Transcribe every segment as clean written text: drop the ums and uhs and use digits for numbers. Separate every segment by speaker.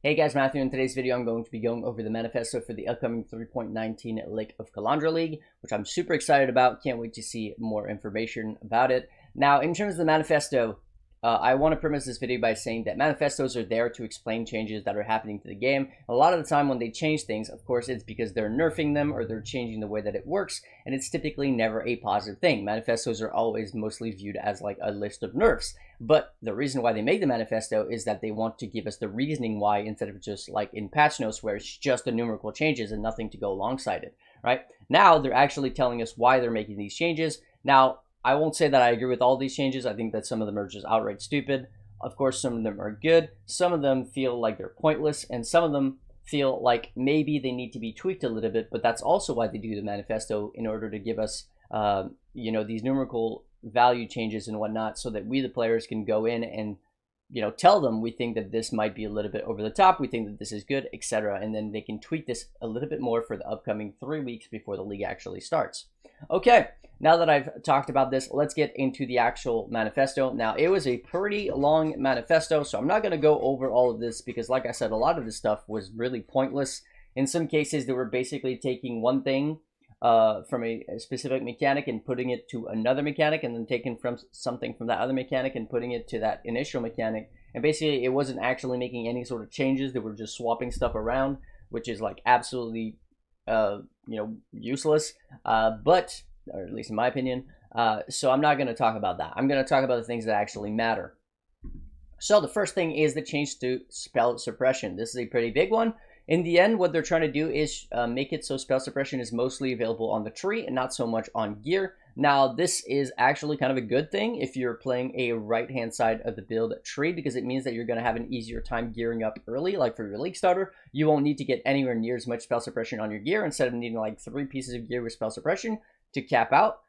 Speaker 1: Hey guys, Matthew. In today's video, I'm going to be going over the manifesto for the upcoming 3.19 Lake of Kalandra League, which I'm super excited about. Can't wait to see more information about it. Now, in terms of the manifesto, I want to premise this video by saying that manifestos are there to explain changes that are happening to the game. A lot of the time when they change things, of course, it's because they're nerfing them or they're changing the way that it works, and it's typically never a positive thing. Manifestos are always mostly viewed as like a list of nerfs. But the reason why they make the manifesto is that they want to give us the reasoning why, instead of just like in patch notes where it's just the numerical changes and nothing to go alongside it, right? Now they're actually telling us why they're making these changes. Now, I won't say that I agree with all these changes. I think that some of them are just outright stupid. Of course, some of them are good. Some of them feel like they're pointless, and some of them feel like maybe they need to be tweaked a little bit, but that's also why they do the manifesto, in order to give us, these numerical value changes and whatnot, so that we, the players, can go in and, tell them we think that this might be a little bit over the top, we think that this is good, etc. And then they can tweak this a little bit more for the upcoming 3 weeks before the league actually starts. Okay, now that I've talked about this, let's get into the actual manifesto. Now, it was a pretty long manifesto, so I'm not going to go over all of this because, like I said, a lot of this stuff was really pointless. In some cases, they were basically taking one thing from a specific mechanic and putting it to another mechanic, and then taking from something from that other mechanic and putting it to that initial mechanic. And basically, it wasn't actually making any sort of changes. They were just swapping stuff around, which is like absolutely useless, but, or at least in my opinion. So I'm not going to talk about that. I'm going to talk about the things that actually matter. So the first thing is the change to spell suppression. This is a pretty big one. In the end, what they're trying to do is make it so spell suppression is mostly available on the tree and not so much on gear. Now, this is actually kind of a good thing if you're playing a right-hand side of the build tree, because it means that you're going to have an easier time gearing up early. Like for your league starter, you won't need to get anywhere near as much spell suppression on your gear. Instead of needing like 3 pieces of gear with spell suppression to cap out,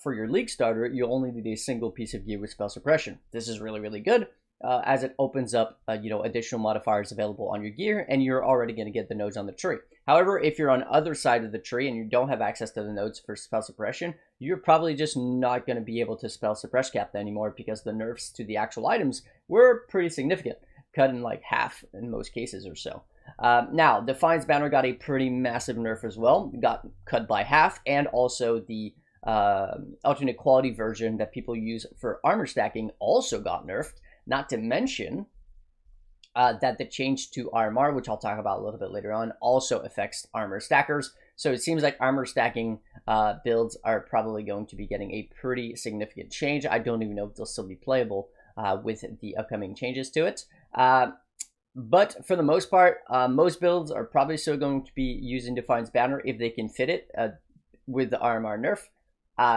Speaker 1: for your league starter, you'll only need a single piece of gear with spell suppression. This is really, really good. As it opens up, additional modifiers available on your gear, and you're already going to get the nodes on the tree. However, if you're on the other side of the tree and you don't have access to the nodes for spell suppression, you're probably just not going to be able to spell suppress cap anymore, because the nerfs to the actual items were pretty significant, cut in like half in most cases or so. Now, Defiance Banner got a pretty massive nerf as well. It got cut by half, and also the alternate quality version that people use for armor stacking also got nerfed. Not to mention that the change to RMR, which I'll talk about a little bit later on, also affects armor stackers. So it seems like armor stacking builds are probably going to be getting a pretty significant change. I don't even know if they'll still be playable with the upcoming changes to it. But for the most part, most builds are probably still going to be using Defiance Banner if they can fit it with the RMR nerf.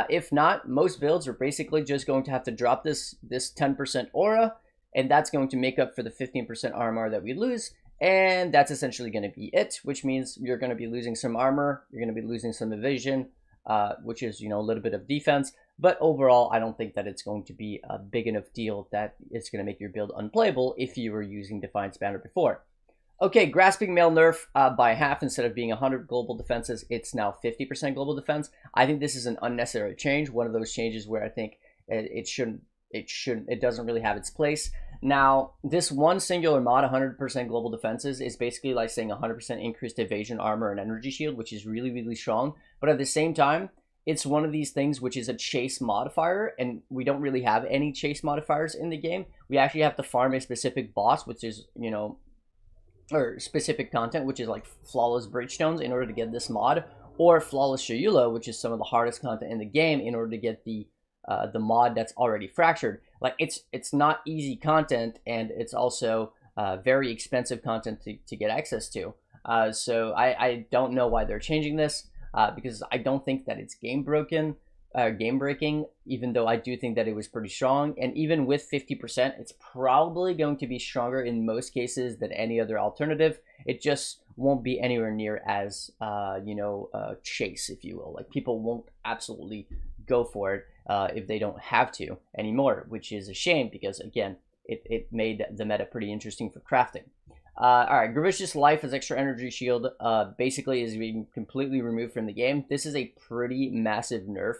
Speaker 1: If not, most builds are basically just going to have to drop this 10% aura, and that's going to make up for the 15% RMR that we lose, and that's essentially going to be it, which means you're going to be losing some armor, you're going to be losing some evasion, which is, a little bit of defense, but overall, I don't think that it's going to be a big enough deal that it's going to make your build unplayable if you were using Defiance Banner before. Okay, Grasping Mail nerf by half. Instead of being 100 global defenses, it's now 50% global defense. I think this is an unnecessary change. One of those changes where I think it doesn't really have its place. Now, this one singular mod, 100% global defenses, is basically like saying 100% increased evasion, armor, and energy shield, which is really, really strong. But at the same time, it's one of these things which is a chase modifier, and we don't really have any chase modifiers in the game. We actually have to farm a specific boss, which is, or specific content, which is like Flawless Breachstones, in order to get this mod, or Flawless Shayula, which is some of the hardest content in the game, in order to get the mod that's already fractured. Like, it's not easy content, and it's also very expensive content to get access to. So I don't know why they're changing this, because I don't think that it's game breaking, even though I do think that it was pretty strong. And even with 50%, it's probably going to be stronger in most cases than any other alternative. It just won't be anywhere near as chase, if you will. Like, people won't absolutely go for it if they don't have to anymore, which is a shame, because again, it made the meta pretty interesting for crafting. Alright, Gravicious Life as extra energy shield basically is being completely removed from the game. This is a pretty massive nerf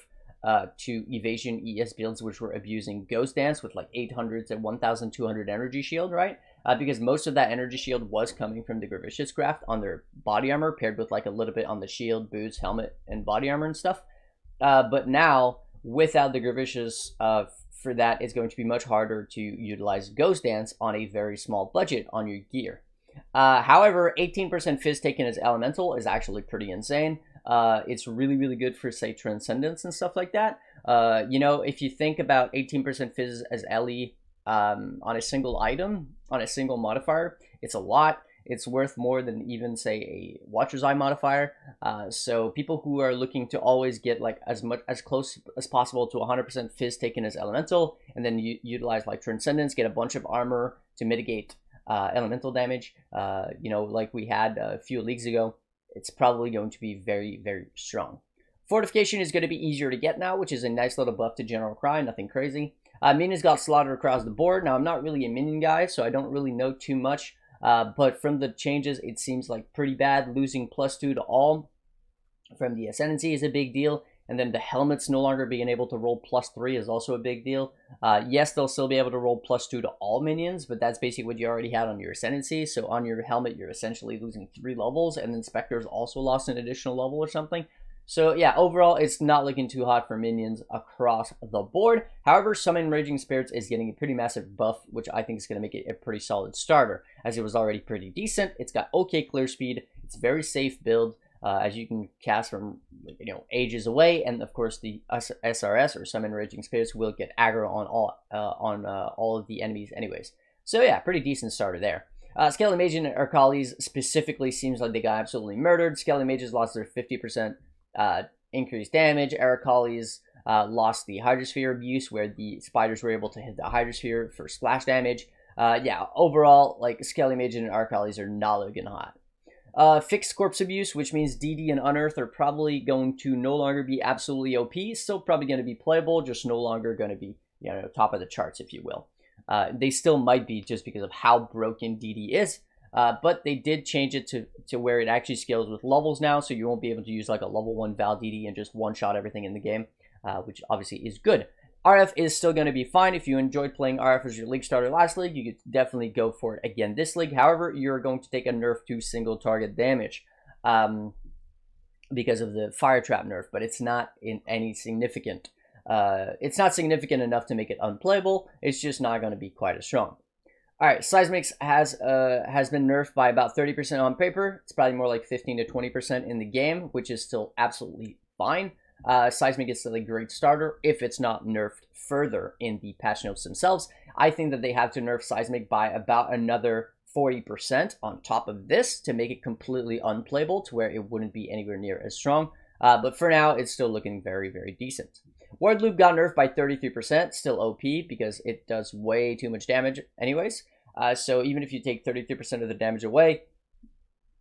Speaker 1: to evasion ES builds, which were abusing Ghost Dance with like 800s and 1200 energy shield, right? because most of that energy shield was coming from the Gravicious craft on their body armor, paired with like a little bit on the shield, boots, helmet, and body armor and stuff. But now, without the Gravicious, for that, it's going to be much harder to utilize Ghost Dance on a very small budget on your gear. However, 18% Fizz taken as Elemental is actually pretty insane. It's really, really good for, say, Transcendence and stuff like that. You know, if you think about 18% Fizz as LE on a single item, on a single modifier, it's a lot. It's worth more than even, say, a Watcher's Eye modifier. So people who are looking to always get like as close as possible to 100% Fizz taken as Elemental, and then utilize like Transcendence, get a bunch of armor to mitigate elemental damage, you know, like we had a few leagues ago, it's probably going to be very, very strong. Fortification is going to be easier to get now, which is a nice little buff to General Cry, nothing crazy. Minions got slaughtered across the board. Now, I'm not really a minion guy, so I don't really know too much, but from the changes, it seems like pretty bad. Losing +2 to all from the Ascendancy is a big deal. And then the helmets no longer being able to roll +3 is also a big deal. Yes, they'll still be able to roll +2 to all minions, but that's basically what you already had on your Ascendancy. So on your helmet, you're essentially losing 3 levels, and then Spectres also lost an additional level or something. So yeah, overall, it's not looking too hot for minions across the board. However, Summon Raging Spirits is getting a pretty massive buff, which I think is going to make it a pretty solid starter, as it was already pretty decent. It's got okay clear speed. It's a very safe build. As you can cast from, you know, ages away, and of course the SRS or Summon Raging Spirits will get aggro on all of the enemies anyways. So yeah, pretty decent starter there. Skelemages and Arakaalis specifically seems like they got absolutely murdered. Skelemages lost their 50% increased damage. Arakaalis lost the Hydrosphere abuse, where the spiders were able to hit the Hydrosphere for splash damage. Yeah, overall, like, Skelemages and Arakaalis are not looking hot. Fixed corpse abuse, which means DD and Unearth are probably going to no longer be absolutely OP. Still probably going to be playable, just no longer going to be, you know, top of the charts, if you will. They still might be, just because of how broken DD is. But they did change it to where it actually scales with levels now, so you won't be able to use like a level 1 Val DD and just one-shot everything in the game, which obviously is good. RF is still going to be fine. If you enjoyed playing RF as your league starter last league, you could definitely go for it again this league. However, you're going to take a nerf to single target damage because of the fire trap nerf, but it's not in any significant. It's not significant enough to make it unplayable. It's just not going to be quite as strong. All right, Seismic has been nerfed by about 30% on paper. It's probably more like 15 to 20% in the game, which is still absolutely fine. Seismic is still a great starter if it's not nerfed further in the patch notes themselves. I think that they have to nerf Seismic by about another 40% on top of this to make it completely unplayable, to where it wouldn't be anywhere near as strong. But for now, it's still looking very, very decent. Wardloop got nerfed by 33%, still OP because it does way too much damage anyways. So even if you take 33% of the damage away,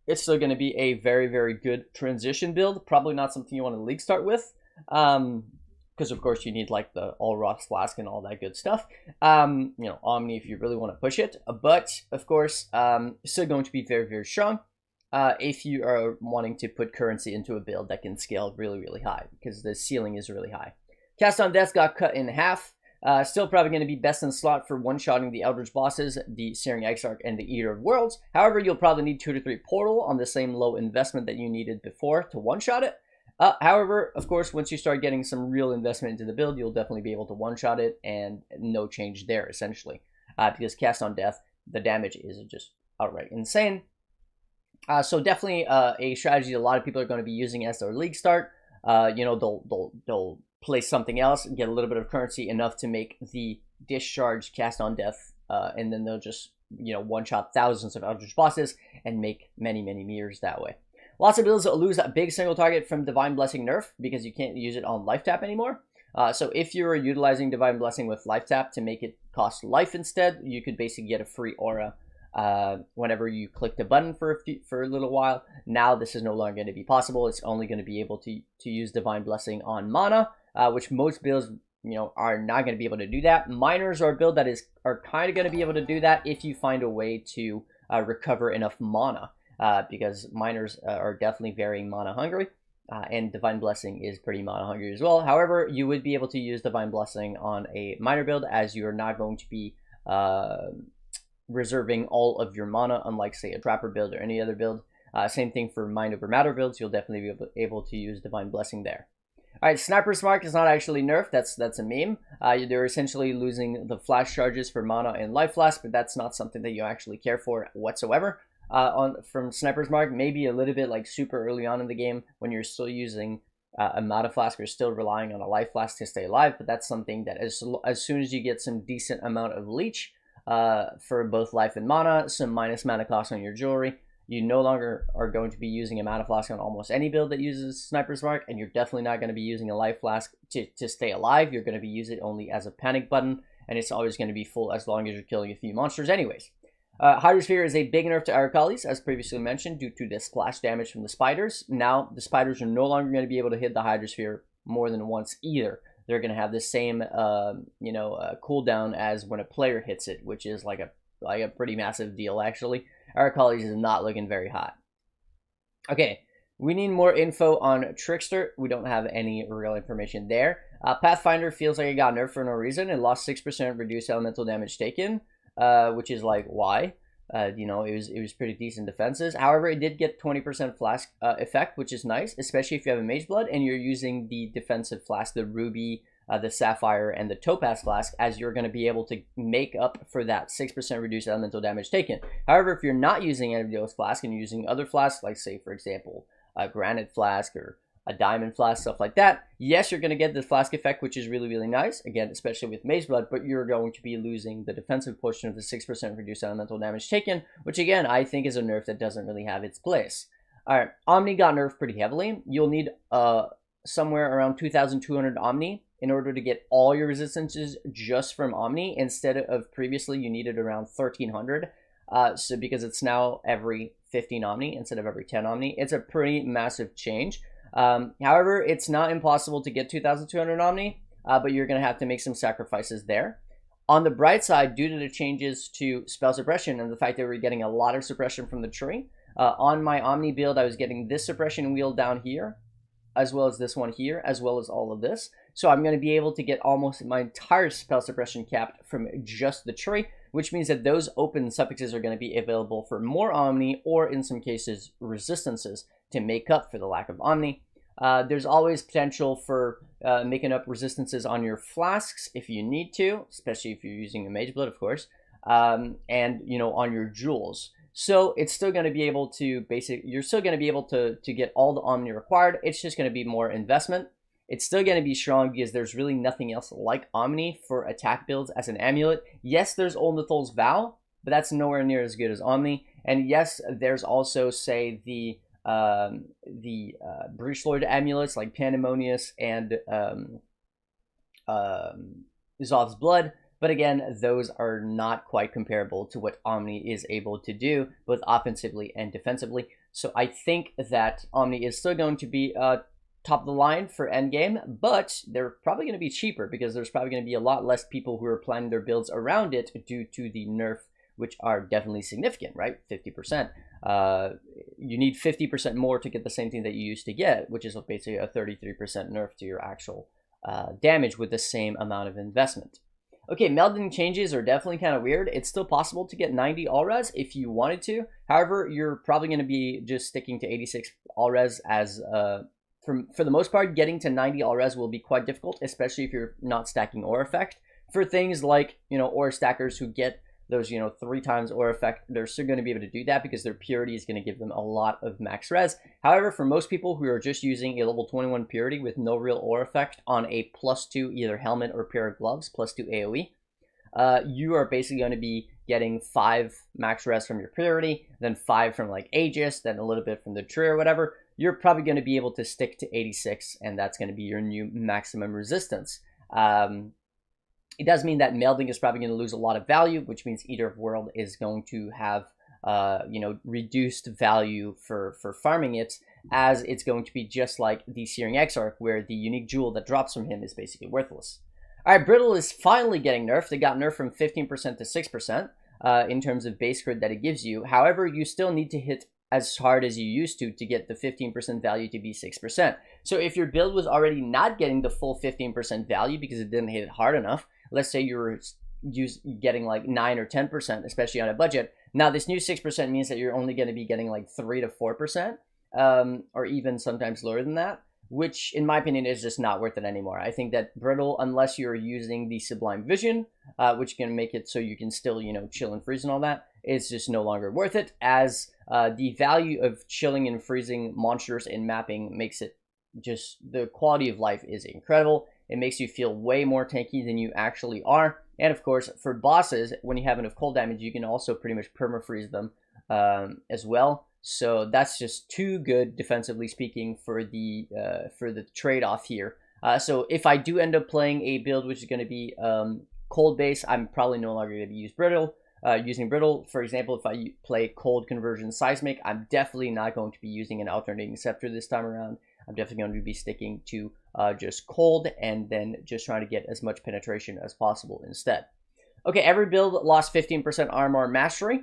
Speaker 1: it's still going to be a very, very good transition build. Probably not something you want to league start with, because of course you need like the all rocks flask and all that good stuff. You know, Omni if you really want to push it, but of course, still going to be very, very strong. If you are wanting to put currency into a build that can scale really, really high, because the ceiling is really high. Cast on Death got cut in half. Still probably going to be best in slot for one-shotting the Eldritch bosses, the Searing Exarch, and the Eater of Worlds. However, you'll probably need 2 to 3 Portal on the same low investment that you needed before to one-shot it. However, of course, once you start getting some real investment into the build, you'll definitely be able to one-shot it, and no change there, essentially. Because Cast on Death, the damage is just outright insane. So definitely a strategy a lot of people are going to be using as their league start. You know, they'll play something else and get a little bit of currency, enough to make the discharge Cast on Death, and then they'll just, you know, one-shot thousands of Eldritch bosses and make many, many mirrors that way. Lots of builds lose a big single target from Divine Blessing nerf because you can't use it on life tap anymore. So if you're utilizing Divine Blessing with life tap to make it cost life instead, you could basically get a free aura whenever you click the button for a little while. Now this is no longer going to be possible. It's only going to be able to use Divine Blessing on mana, which most builds, you know, are not going to be able to do that. Miners are a build that are kind of going to be able to do that if you find a way to recover enough mana, because miners are definitely very mana hungry, and Divine Blessing is pretty mana hungry as well. However, you would be able to use Divine Blessing on a miner build, as you are not going to be reserving all of your mana, unlike, say, a Trapper build or any other build. Same thing for Mind Over Matter builds. You'll definitely be able to use Divine Blessing there. All right, Sniper's Mark is not actually nerfed. That's a meme. They're essentially losing the flash charges for mana and life flask, but that's not something that you actually care for whatsoever. From Sniper's Mark, maybe a little bit like super early on in the game when you're still using a mana flask or still relying on a life flask to stay alive, but that's something that as soon as you get some decent amount of leech for both life and mana, some minus mana cost on your jewelry, you no longer are going to be using a mana flask on almost any build that uses Sniper's Mark, and you're definitely not going to be using a life flask to stay alive. You're going to be using it only as a panic button, and it's always going to be full as long as you're killing a few monsters anyways. Hydrosphere is a big nerf to Arakaalis, as previously mentioned, due to the splash damage from the spiders. Now, the spiders are no longer going to be able to hit the Hydrosphere more than once either. They're going to have the same, cooldown as when a player hits it, which is like a pretty massive deal, actually. Arakaalis is not looking very hot. Okay, we need more info on Trickster. We don't have any real information there. Pathfinder feels like it got nerfed for no reason. It lost 6% reduced elemental damage taken, which is like, why? It was pretty decent defenses. However, it did get 20% flask effect, which is nice, especially if you have a Mage Blood and you're using the defensive flask, the Ruby, the Sapphire, and the Topaz flask, as you're going to be able to make up for that 6% reduced elemental damage taken. However, if you're not using any of those flasks and you're using other flasks, like, say, for example, a Granite flask or a Diamond flask, stuff like that, yes, you're going to get the flask effect, which is really, really nice, again, especially with Mage Blood, but you're going to be losing the defensive portion of the 6% reduced elemental damage taken, which, again, I think is a nerf that doesn't really have its place. All right, Omni got nerfed pretty heavily. You'll need somewhere around 2,200 Omni in order to get all your resistances just from Omni, instead of previously you needed around 1,300. So because it's now every 15 Omni instead of every 10 Omni, it's a pretty massive change. However, it's not impossible to get 2,200 Omni, but you're going to have to make some sacrifices there. On the bright side, due to the changes to spell suppression and the fact that we're getting a lot of suppression from the tree, on my Omni build, I was getting this suppression wheel down here, as well as this one here, as well as all of this. So I'm going to be able to get almost my entire spell suppression capped from just the tree, which means that those open suffixes are going to be available for more Omni, or in some cases, resistances, to make up for the lack of Omni. There's always potential for making up resistances on your flasks if you need to, especially if you're using a Mage Blood, of course, and, on your jewels. So it's still going to be able to you're still going to be able to get all the Omni required. It's just going to be more investment. It's still going to be strong because there's really nothing else like Omni for attack builds as an amulet. Yes, there's Olnathol's Vow, but that's nowhere near as good as Omni. And yes, there's also, say, the Breachlord amulets like Pandemonious and Zov's Blood. But again, those are not quite comparable to what Omni is able to do, both offensively and defensively. So I think that Omni is still going to be top of the line for endgame, but they're probably going to be cheaper because there's probably going to be a lot less people who are planning their builds around it due to the nerf, which are definitely significant, right? 50%. You need 50% more to get the same thing that you used to get, which is basically a 33% nerf to your actual damage with the same amount of investment. Okay, Melding Changes are definitely kind of weird. It's still possible to get 90 all-res if you wanted to. However, you're probably going to be just sticking to 86 all-res as, for the most part, getting to 90 all-res will be quite difficult, especially if you're not stacking Aura Effect. For things like, Aura Stackers who get those, 3 times Aura Effect, they're still going to be able to do that because their Purity is going to give them a lot of max res. However, for most people who are just using a level 21 Purity with no real Aura Effect on a +2 either helmet or pair of gloves, +2 AoE, you are basically going to be getting 5 max res from your Purity, then 5 from like Aegis, then a little bit from the tree or whatever. You're probably going to be able to stick to 86, and that's going to be your new maximum resistance. It does mean that melding is probably going to lose a lot of value, which means Eater of World is going to have, reduced value for farming it, as it's going to be just like the Searing Exarch, where the unique jewel that drops from him is basically worthless. All right, Brittle is finally getting nerfed. It got nerfed from 15% to 6% in terms of base crit that it gives you. However, you still need to hit as hard as you used to get the 15% value to be 6%. So if your build was already not getting the full 15% value because it didn't hit it hard enough, let's say you were getting like 9 or 10%, especially on a budget. Now this new 6% means that you're only going to be getting like 3 to 4%, or even sometimes lower than that, which in my opinion is just not worth it anymore. I think that Brittle, unless you're using the Sublime Vision, which can make it so you can still, you know, chill and freeze and all that, is just no longer worth it, as the value of chilling and freezing monsters in mapping makes it just, the quality of life is incredible. It makes you feel way more tanky than you actually are. And of course, for bosses, when you have enough cold damage, you can also pretty much perma-freeze them as well. So that's just too good, defensively speaking, for the trade-off here. So if I do end up playing a build which is going to be cold base, I'm probably no longer going to be using Brittle. For example, if I play cold conversion Seismic, I'm definitely not going to be using an alternating scepter this time around. I'm definitely going to be sticking to just cold and then just trying to get as much penetration as possible instead. Okay, every build lost 15% armor mastery.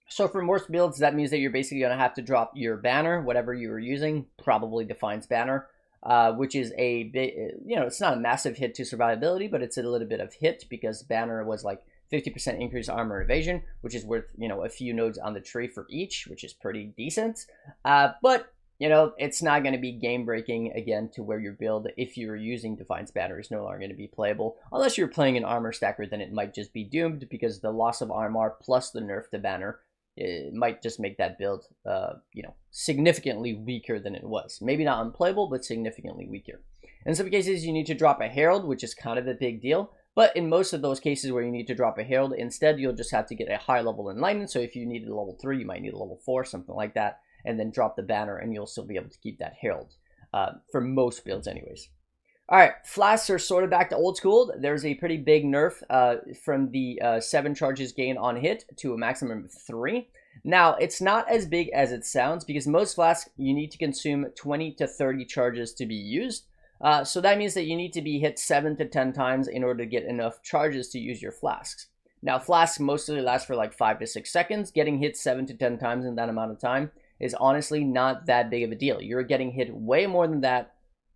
Speaker 1: So for most builds, that means that you're basically going to have to drop your banner, whatever you were using, probably Defiance Banner, which is a bit, you know, it's not a massive hit to survivability, but it's a little bit of hit because banner was like 50% increased armor and evasion, which is worth, you know, a few nodes on the tree for each, which is pretty decent. But you know, it's not going to be game breaking again to where your build, if you're using Defiance Banner, is no longer going to be playable. Unless you're playing an armor stacker, then it might just be doomed because the loss of armor plus the nerf to banner, it might just make that build, you know, significantly weaker than it was. Maybe not unplayable, but significantly weaker. In some cases, you need to drop a Herald, which is kind of a big deal. But in most of those cases where you need to drop a Herald, instead, you'll just have to get a high level Enlightenment. So if you needed a level 3, you might need a level 4, something like that. And then drop the banner, and you'll still be able to keep that Herald, for most builds anyways. Alright, Flasks are sort of back to old school. There's a pretty big nerf from the 7 charges gain on hit to a maximum of 3. Now, it's not as big as it sounds, because most Flasks, you need to consume 20 to 30 charges to be used. So that means that you need to be hit 7 to 10 times in order to get enough charges to use your Flasks. Now, Flasks mostly last for like 5 to 6 seconds. Getting hit 7 to 10 times in that amount of time is honestly not that big of a deal. You're getting hit way more than that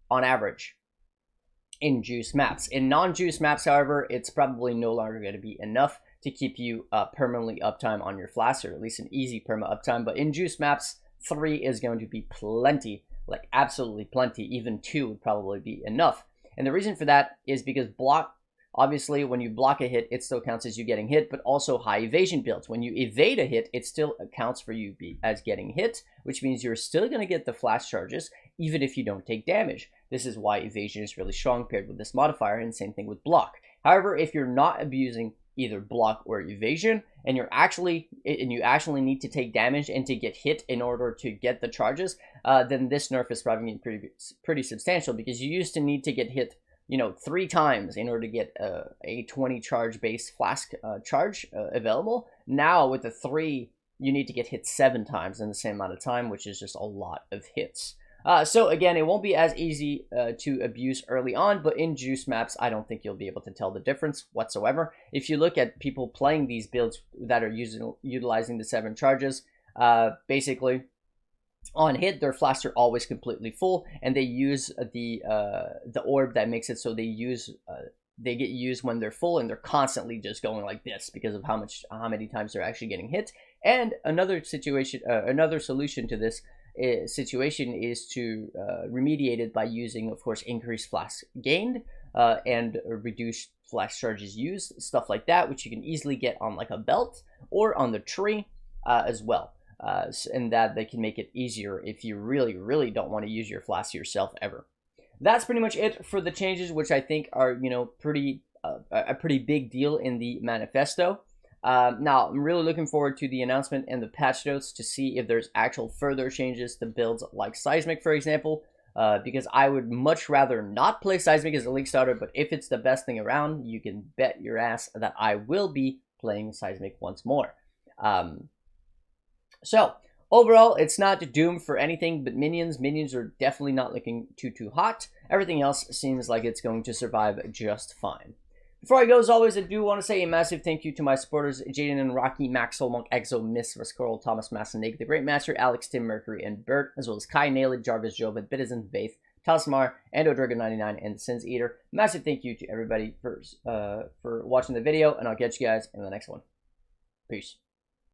Speaker 1: on average in juice maps. In non-juice maps, however, it's probably no longer going to be enough to keep you permanently uptime on your Flask, or at least an easy perma uptime. But in juice maps, 3 is going to be plenty, like absolutely plenty. Even 2 would probably be enough. And the reason for that is because obviously, when you block a hit, it still counts as you getting hit, but also high evasion builds. When you evade a hit, it still counts for you as getting hit, which means you're still going to get the flash charges, even if you don't take damage. This is why evasion is really strong paired with this modifier, and same thing with block. However, if you're not abusing either block or evasion, and you actually need to take damage and to get hit in order to get the charges, then this nerf is probably pretty substantial, because you used to need to get hit, you know, 3 times in order to get a 20 charge base Flask charge available. Now with the 3, you need to get hit 7 times in the same amount of time, which is just a lot of hits. So again, it won't be as easy to abuse early on, but in juice maps, I don't think you'll be able to tell the difference whatsoever. If you look at people playing these builds that are utilizing the 7 charges, basically, on hit, their flasks are always completely full, and they use the orb that makes it so they get used when they're full, and they're constantly just going like this because of how many times they're actually getting hit. And another solution to this situation is to remediate it by using, of course, increased flask gained and reduced flask charges used, stuff like that, which you can easily get on like a belt or on the tree as well. And that they can make it easier if you really, really don't want to use your flask yourself ever. That's pretty much it for the changes, which I think are, you know, a pretty big deal in the manifesto. Now, I'm really looking forward to the announcement and the patch notes to see if there's actual further changes to builds like Seismic, for example, because I would much rather not play Seismic as a league starter, but if it's the best thing around, you can bet your ass that I will be playing Seismic once more. So, overall, it's not doomed for anything but minions. Minions are definitely not looking too hot. Everything else seems like it's going to survive just fine. Before I go, as always, I do want to say a massive thank you to my supporters, Jaden and Rocky, Max, Solmonk, Exo, Miss, Rascoral, Thomas, Massanig, The Great Master, Alex, Tim, Mercury, and Bert, as well as Kai, Nailed, Jarvis, Job, Bitizen, Vaith, Talismar, and Odrigo99, and Sins Eater. Massive thank you to everybody for watching the video, and I'll catch you guys in the next one. Peace.